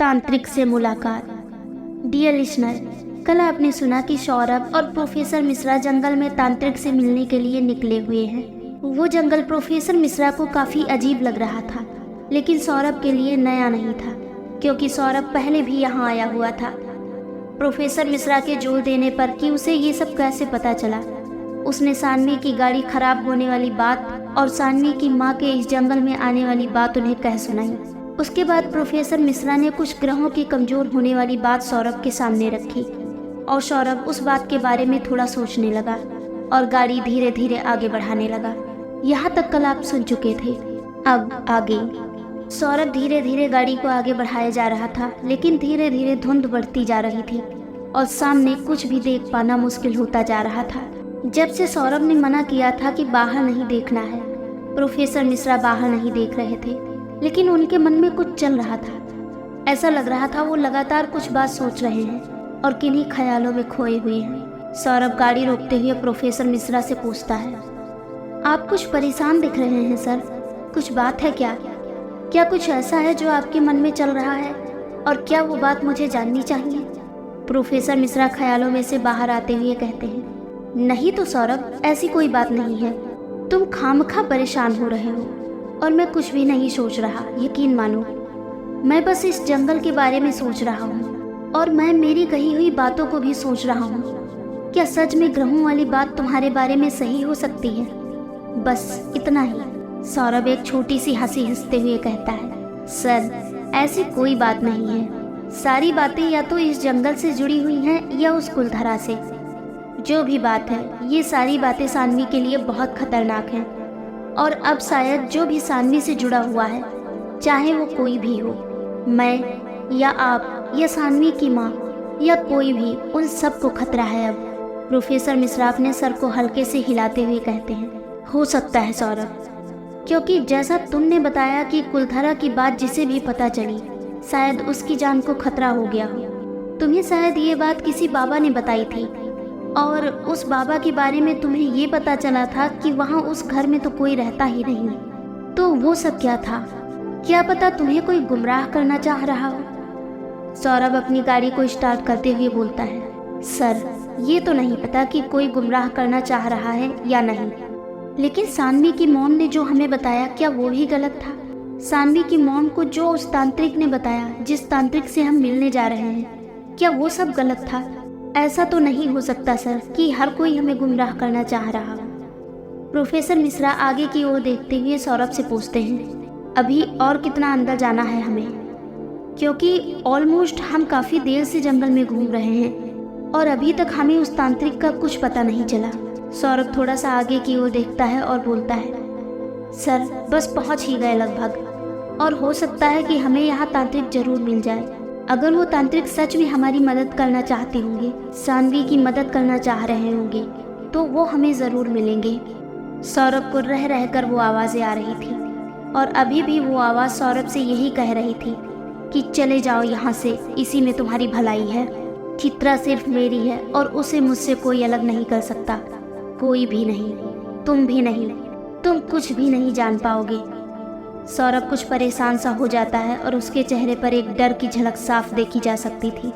तांत्रिक से मुलाकात। डियर लिसनर, कल आपने सुना कि सौरभ और प्रोफेसर मिश्रा जंगल में तांत्रिक से मिलने के लिए निकले हुए हैं। वो जंगल प्रोफेसर मिश्रा को काफ़ी अजीब लग रहा था, लेकिन सौरभ के लिए नया नहीं था, क्योंकि सौरभ पहले भी यहाँ आया हुआ था। प्रोफेसर मिश्रा के जोर देने पर कि उसे ये सब कैसे पता चला, उसने सानवी की गाड़ी खराब होने वाली बात और सानवी की माँ के इस जंगल में आने वाली बात उन्हें कह सुनाई। उसके बाद प्रोफेसर मिश्रा ने कुछ ग्रहों की कमजोर होने वाली बात सौरभ के सामने रखी और सौरभ उस बात के बारे में थोड़ा सोचने लगा और गाड़ी धीरे धीरे आगे बढ़ाने लगा। यहाँ तक कल आप सुन चुके थे। अब आगे सौरभ धीरे धीरे गाड़ी को आगे बढ़ाया जा रहा था, लेकिन धीरे धीरे धुंध बढ़ती जा रही थी और सामने कुछ भी देख पाना मुश्किल होता जा रहा था। जब से सौरभ ने मना किया था कि बाहर नहीं देखना है, प्रोफेसर मिश्रा बाहर नहीं देख रहे थे, लेकिन उनके मन में कुछ चल रहा था। ऐसा लग रहा था वो लगातार कुछ बात सोच रहे हैं और किन्हीं ख्यालों में खोए हुए हैं। सौरभ गाड़ी रोकते हुए प्रोफेसर मिश्रा से पूछता है, आप कुछ परेशान दिख रहे हैं सर, कुछ बात है क्या? क्या कुछ ऐसा है जो आपके मन में चल रहा है और क्या वो बात मुझे जाननी चाहिए? प्रोफेसर मिश्रा ख्यालों में से बाहर आते हुए कहते हैं, नहीं तो सौरभ, ऐसी कोई बात नहीं है। तुम खामखा परेशान हो रहे हो और मैं कुछ भी नहीं सोच रहा, यकीन मानो। मैं बस इस जंगल के बारे में सोच रहा हूँ और मैं मेरी कही हुई बातों को भी सोच रहा हूँ। क्या सच में ग्रहों वाली बात तुम्हारे बारे में सही हो सकती है? बस इतना ही। सौरभ एक छोटी सी हंसी हंसते हुए कहता है, सर ऐसी कोई बात नहीं है। सारी बातें या तो इस जंगल से जुड़ी हुई हैं या उस कुलधरा से। जो भी बात है, ये सारी बातें सानवी के लिए बहुत खतरनाक हैं और अब शायद जो भी सानवी से जुड़ा हुआ है, चाहे वो कोई भी हो, मैं या आप या सानवी की माँ या कोई भी, उन सब को खतरा है अब। प्रोफेसर मिश्रा अपने सर को हल्के से हिलाते हुए कहते हैं, हो सकता है सौरभ, क्योंकि जैसा तुमने बताया कि कुलधरा की बात जिसे भी पता चली, शायद उसकी जान को खतरा हो गया हो। तुम्हें शायद ये बात किसी बाबा ने बताई थी और उस बाबा के बारे में तुम्हें ये पता चला था कि वहाँ उस घर में तो कोई रहता ही नहीं। तो वो सब क्या था? क्या पता तुम्हें कोई गुमराह करना चाह रहा हो? सौरभ अपनी गाड़ी को स्टार्ट करते हुए बोलता है, सर ये तो नहीं पता कि कोई गुमराह करना चाह रहा है या नहीं, लेकिन सानवी की मॉम ने जो हमें बताया, क्या वो भी गलत था? सानवी की मॉम को जो उस तांत्रिक ने बताया, जिस तांत्रिक से हम मिलने जा रहे हैं, क्या वो सब गलत था? ऐसा तो नहीं हो सकता सर कि हर कोई हमें गुमराह करना चाह रहा हो। प्रोफेसर मिश्रा आगे की ओर देखते हुए सौरभ से पूछते हैं, अभी और कितना अंदर जाना है हमें? क्योंकि ऑलमोस्ट हम काफ़ी देर से जंगल में घूम रहे हैं और अभी तक हमें उस तांत्रिक का कुछ पता नहीं चला। सौरभ थोड़ा सा आगे की ओर देखता है और बोलता है, सर बस पहुंच ही गए लगभग, और हो सकता है कि हमें यहाँ तांत्रिक जरूर मिल जाए। अगर वो तांत्रिक सच में हमारी मदद करना चाहते होंगे, सानवी की मदद करना चाह रहे होंगे, तो वो हमें ज़रूर मिलेंगे। सौरभ को रह रहकर वो आवाज़ें आ रही थी और अभी भी वो आवाज़ सौरभ से यही कह रही थी कि चले जाओ यहाँ से, इसी में तुम्हारी भलाई है। चित्रा सिर्फ मेरी है और उसे मुझसे कोई अलग नहीं कर सकता, कोई भी नहीं, तुम भी नहीं, तुम कुछ भी नहीं जान पाओगे। सौरभ कुछ परेशान सा हो जाता है और उसके चेहरे पर एक डर की झलक साफ देखी जा सकती थी,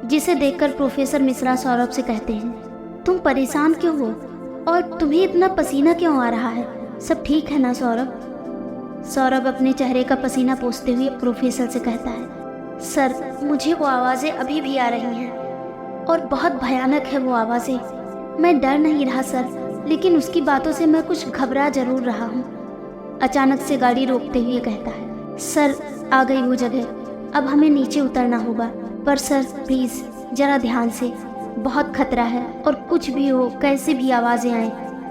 जिसे देखकर प्रोफेसर मिश्रा सौरभ से कहते हैं, तुम परेशान क्यों हो और तुम्हें इतना पसीना क्यों आ रहा है? सब ठीक है ना सौरभ? सौरभ अपने चेहरे का पसीना पोंछते हुए प्रोफेसर से कहता है, सर मुझे वो आवाज़ें अभी भी आ रही हैं और बहुत भयानक है वो आवाज़ें। मैं डर नहीं रहा सर, लेकिन उसकी बातों से मैं कुछ घबरा जरूर रहा हूँ। अचानक से गाड़ी रोकते हुए कहता है, सर आ गई वो जगह, अब हमें नीचे उतरना होगा, पर सर प्लीज़ ज़रा ध्यान से, बहुत खतरा है और कुछ भी हो, कैसे भी आवाज़ें आएँ,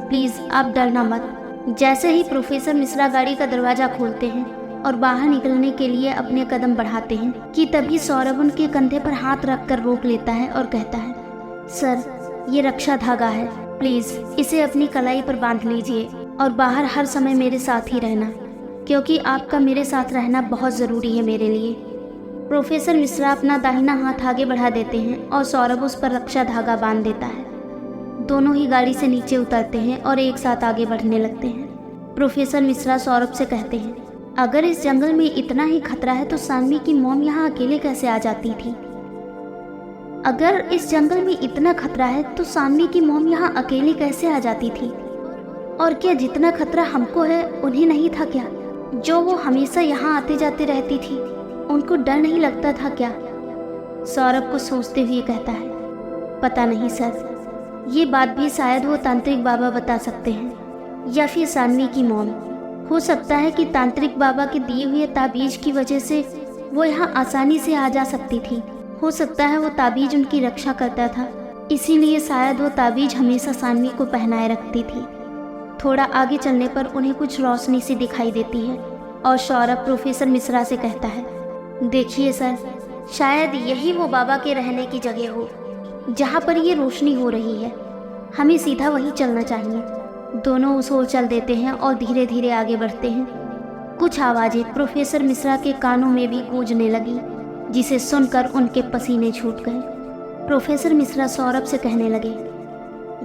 प्लीज़ आप डरना मत। जैसे ही प्रोफेसर मिश्रा गाड़ी का दरवाज़ा खोलते हैं और बाहर निकलने के लिए अपने कदम बढ़ाते हैं कि तभी सौरभ उनके कंधे पर हाथ रखकर रोक लेता है और कहता है, सर ये रक्षा धागा है, प्लीज़ इसे अपनी कलाई पर बांध लीजिए और बाहर हर समय मेरे साथ ही रहना, क्योंकि आपका मेरे साथ रहना बहुत ज़रूरी है मेरे लिए। प्रोफेसर मिश्रा अपना दाहिना हाथ आगे बढ़ा देते हैं और सौरभ उस पर रक्षा धागा बांध देता है। दोनों ही गाड़ी से नीचे उतरते हैं और एक साथ आगे बढ़ने लगते हैं। प्रोफेसर मिश्रा सौरभ से कहते हैं, अगर इस जंगल में इतना ही खतरा है तो सानवी की मॉम यहाँ अकेले कैसे आ जाती थी? अगर इस जंगल में इतना खतरा है तो सानवी की मॉम यहाँ अकेले कैसे आ जाती थी? और क्या जितना खतरा हमको है उन्हें नहीं था क्या? जो वो हमेशा यहाँ आते जाते रहती थी, उनको डर नहीं लगता था क्या? सौरभ को सोचते हुए कहता है, पता नहीं सर, ये बात भी शायद वो तांत्रिक बाबा बता सकते हैं या फिर सानवी की मॉम। हो सकता है कि तांत्रिक बाबा के दिए हुए ताबीज की वजह से वो यहाँ आसानी से आ जा सकती थी। हो सकता है वो ताबीज उनकी रक्षा करता था, इसीलिए शायद वो ताबीज हमेशा सानवी को पहनाए रखती थी। थोड़ा आगे चलने पर उन्हें कुछ रोशनी सी दिखाई देती है और सौरभ प्रोफेसर मिश्रा से कहता है, देखिए सर, शायद यही वो बाबा के रहने की जगह हो जहाँ पर ये रोशनी हो रही है। हमें सीधा वहीं चलना चाहिए। दोनों उस ओर चल देते हैं और धीरे धीरे आगे बढ़ते हैं। कुछ आवाज़ें प्रोफेसर मिश्रा के कानों में भी गूंजने लगी, जिसे सुनकर उनके पसीने छूट गए। प्रोफेसर मिश्रा सौरभ से कहने लगे,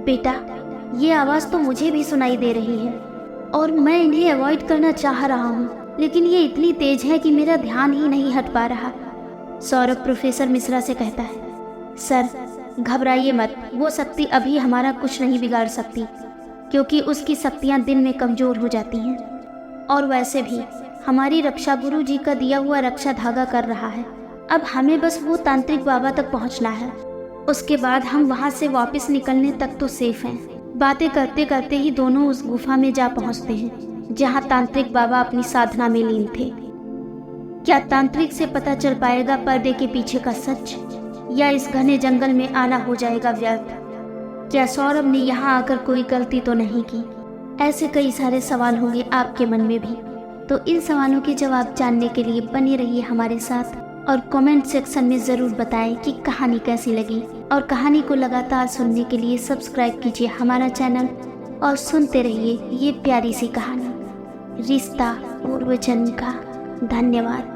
बेटा, ये आवाज़ तो मुझे भी सुनाई दे रही है और मैं इन्हें अवॉइड करना चाह रहा हूँ, लेकिन ये इतनी तेज है कि मेरा ध्यान ही नहीं हट पा रहा। सौरभ प्रोफेसर मिश्रा से कहता है, सर घबराइए मत, वो शक्ति अभी हमारा कुछ नहीं बिगाड़ सकती, क्योंकि उसकी शक्तियाँ दिन में कमज़ोर हो जाती हैं। और वैसे भी हमारी रक्षा गुरु जी का दिया हुआ रक्षा धागा कर रहा है। अब हमें बस वो तांत्रिक बाबा तक पहुँचना है, उसके बाद हम वहाँ से वापस निकलने तक तो सेफ हैं। बातें करते करते ही दोनों उस गुफा में जा पहुँचते हैं जहाँ तांत्रिक बाबा अपनी साधना में लीन थे। क्या तांत्रिक से पता चल पाएगा पर्दे के पीछे का सच, या इस घने जंगल में आना हो जाएगा व्यर्थ? क्या सौरभ ने यहाँ आकर कोई गलती तो नहीं की? ऐसे कई सारे सवाल होंगे आपके मन में भी। तो इन सवालों के जवाब जानने के लिए बने रहिए हमारे साथ और कमेंट सेक्शन में ज़रूर बताएं कि कहानी कैसी लगी। और कहानी को लगातार सुनने के लिए सब्सक्राइब कीजिए हमारा चैनल और सुनते रहिए ये प्यारी सी कहानी, रिश्ता पूर्व जन्म का। धन्यवाद।